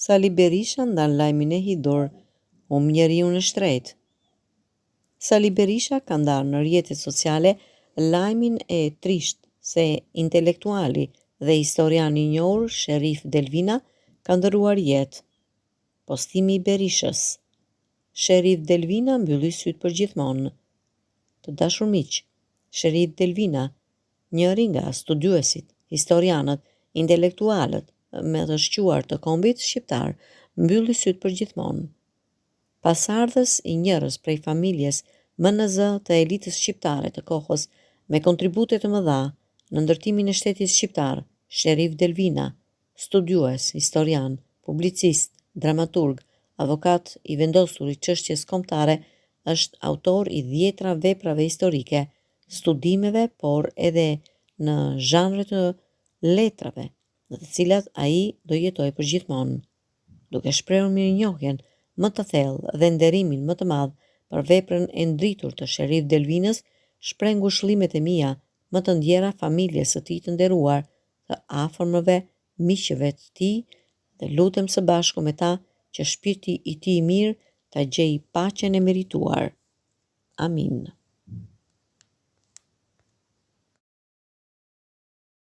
Sali Berisha ndan lajmin e hidhur njeriu në shtrejt. Sali Berisha ka ndarë në rrjetet sociale lajmin e trisht se intelektuali dhe historiani i njohur Sherif Delvina ka ndëruar jetë. Postimi i Berishës. Sherif Delvina mbylli sytë për gjithmonë. Të dashur miq, Sherif Delvina, njëri nga studiuesit, historianët, intelektualët me të shquar të kombit shqiptar, mbylli sytë për gjithmonë. Pasardhës i njërës prej familjes MNZ të elitës shqiptare të kohës me kontribute të mëdha në ndërtimin e shtetit shqiptar, Sherif Delvina, studiues, historian, publicist, dramaturg, avokat i vendosur i çështjes kombëtare, është autor i 10 veprave historike, studimeve, por edhe në zhanre të letrave, në të cilat ai do jetojë përgjithmonë, duke shprehur mirënjohjen më të thellë dhe nderimin më të madh për veprën e ndritur të Sherif Delvinës, shpreh ngushëllimet e mia më të ndjera familjes së tij të nderuar, të afërmëve, miqëve të tij dhe lutem së bashku me ta që shpirti i tij i mirë ta gjejë paqen e merituar. Amin.